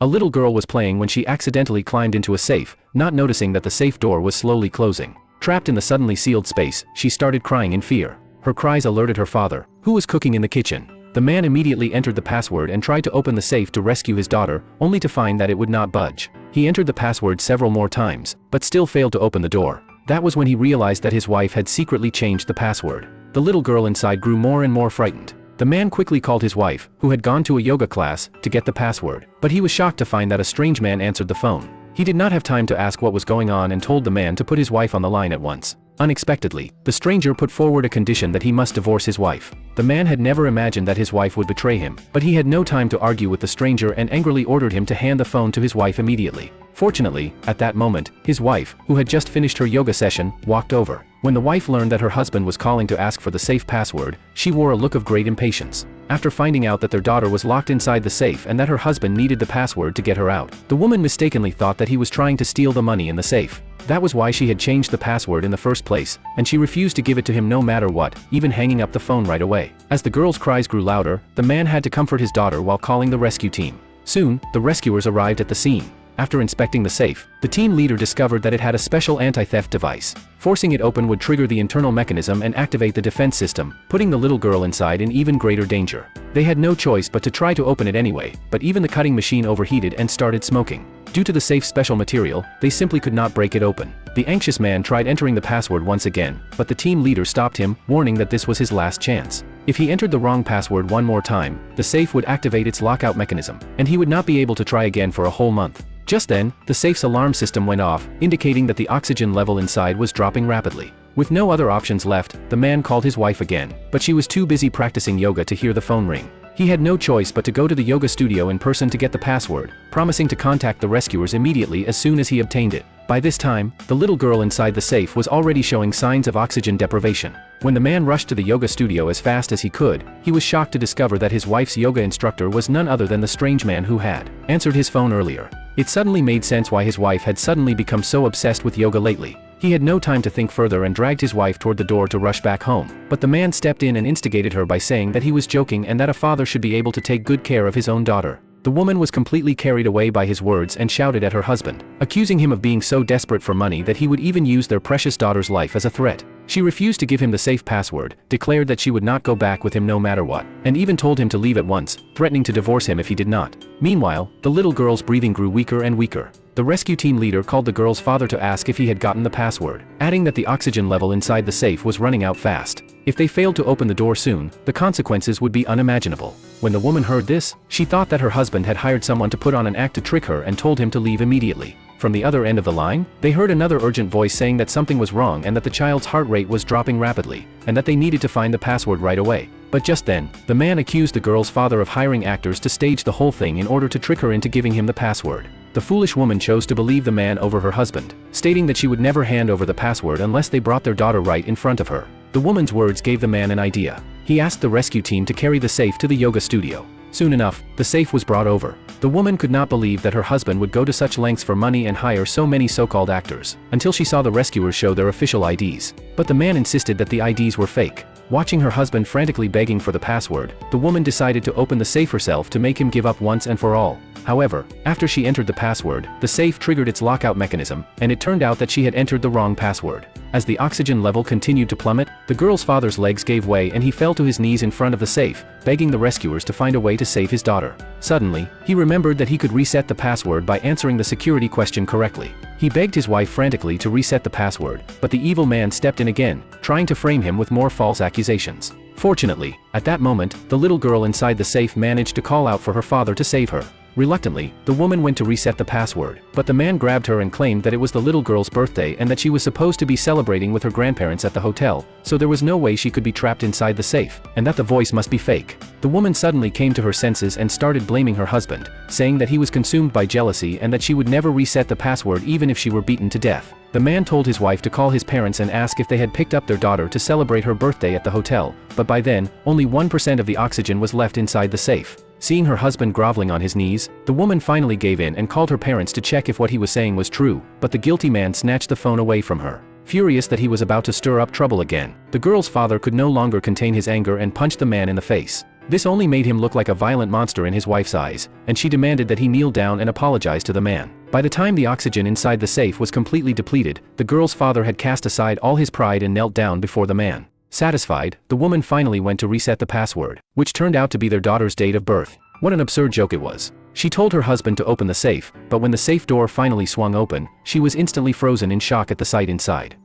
A little girl was playing when she accidentally climbed into a safe, not noticing that the safe door was slowly closing. Trapped in the suddenly sealed space, she started crying in fear. Her cries alerted her father, who was cooking in the kitchen. The man immediately entered the password and tried to open the safe to rescue his daughter, only to find that it would not budge. He entered the password several more times, but still failed to open the door. That was when he realized that his wife had secretly changed the password. The little girl inside grew more and more frightened. The man quickly called his wife, who had gone to a yoga class, to get the password, but he was shocked to find that a strange man answered the phone. He did not have time to ask what was going on and told the man to put his wife on the line at once. Unexpectedly, the stranger put forward a condition that he must divorce his wife. The man had never imagined that his wife would betray him, but he had no time to argue with the stranger and angrily ordered him to hand the phone to his wife immediately. Fortunately, at that moment, his wife, who had just finished her yoga session, walked over. When the wife learned that her husband was calling to ask for the safe password, she wore a look of great impatience. After finding out that their daughter was locked inside the safe and that her husband needed the password to get her out, the woman mistakenly thought that he was trying to steal the money in the safe. That was why she had changed the password in the first place, and she refused to give it to him no matter what, even hanging up the phone right away. As the girl's cries grew louder, the man had to comfort his daughter while calling the rescue team. Soon, the rescuers arrived at the scene. After inspecting the safe, the team leader discovered that it had a special anti-theft device. Forcing it open would trigger the internal mechanism and activate the defense system, putting the little girl inside in even greater danger. They had no choice but to try to open it anyway, but even the cutting machine overheated and started smoking. Due to the safe's special material, they simply could not break it open. The anxious man tried entering the password once again, but the team leader stopped him, warning that this was his last chance. If he entered the wrong password one more time, the safe would activate its lockout mechanism, and he would not be able to try again for a whole month. Just then, the safe's alarm system went off, indicating that the oxygen level inside was dropping rapidly. With no other options left, the man called his wife again, but she was too busy practicing yoga to hear the phone ring. He had no choice but to go to the yoga studio in person to get the password, promising to contact the rescuers immediately as soon as he obtained it. By this time, the little girl inside the safe was already showing signs of oxygen deprivation. When the man rushed to the yoga studio as fast as he could, he was shocked to discover that his wife's yoga instructor was none other than the strange man who had answered his phone earlier. It suddenly made sense why his wife had suddenly become so obsessed with yoga lately. He had no time to think further and dragged his wife toward the door to rush back home, but the man stepped in and instigated her by saying that he was joking and that a father should be able to take good care of his own daughter. The woman was completely carried away by his words and shouted at her husband, accusing him of being so desperate for money that he would even use their precious daughter's life as a threat. She refused to give him the safe password, declared that she would not go back with him no matter what, and even told him to leave at once, threatening to divorce him if he did not. Meanwhile, the little girl's breathing grew weaker and weaker. The rescue team leader called the girl's father to ask if he had gotten the password, adding that the oxygen level inside the safe was running out fast. If they failed to open the door soon, the consequences would be unimaginable. When the woman heard this, she thought that her husband had hired someone to put on an act to trick her and told him to leave immediately. From the other end of the line, they heard another urgent voice saying that something was wrong and that the child's heart rate was dropping rapidly, and that they needed to find the password right away. But just then, the man accused the girl's father of hiring actors to stage the whole thing in order to trick her into giving him the password. The foolish woman chose to believe the man over her husband, stating that she would never hand over the password unless they brought their daughter right in front of her. The woman's words gave the man an idea. He asked the rescue team to carry the safe to the yoga studio. Soon enough, the safe was brought over. The woman could not believe that her husband would go to such lengths for money and hire so many so-called actors, until she saw the rescuers show their official IDs. But the man insisted that the IDs were fake. Watching her husband frantically begging for the password, the woman decided to open the safe herself to make him give up once and for all. However, after she entered the password, the safe triggered its lockout mechanism, and it turned out that she had entered the wrong password. As the oxygen level continued to plummet, the girl's father's legs gave way and he fell to his knees in front of the safe, begging the rescuers to find a way to save his daughter. Suddenly, he remembered that he could reset the password by answering the security question correctly. He begged his wife frantically to reset the password, but the evil man stepped in again, trying to frame him with more false accusations. Fortunately, at that moment, the little girl inside the safe managed to call out for her father to save her. Reluctantly, the woman went to reset the password, but the man grabbed her and claimed that it was the little girl's birthday and that she was supposed to be celebrating with her grandparents at the hotel, so there was no way she could be trapped inside the safe, and that the voice must be fake. The woman suddenly came to her senses and started blaming her husband, saying that he was consumed by jealousy and that she would never reset the password even if she were beaten to death. The man told his wife to call his parents and ask if they had picked up their daughter to celebrate her birthday at the hotel, but by then, only 1% of the oxygen was left inside the safe. Seeing her husband groveling on his knees, the woman finally gave in and called her parents to check if what he was saying was true, but the guilty man snatched the phone away from her. Furious that he was about to stir up trouble again, the girl's father could no longer contain his anger and punched the man in the face. This only made him look like a violent monster in his wife's eyes, and she demanded that he kneel down and apologize to the man. By the time the oxygen inside the safe was completely depleted, the girl's father had cast aside all his pride and knelt down before the man. Satisfied, the woman finally went to reset the password, which turned out to be their daughter's date of birth. What an absurd joke it was. She told her husband to open the safe, but when the safe door finally swung open, she was instantly frozen in shock at the sight inside.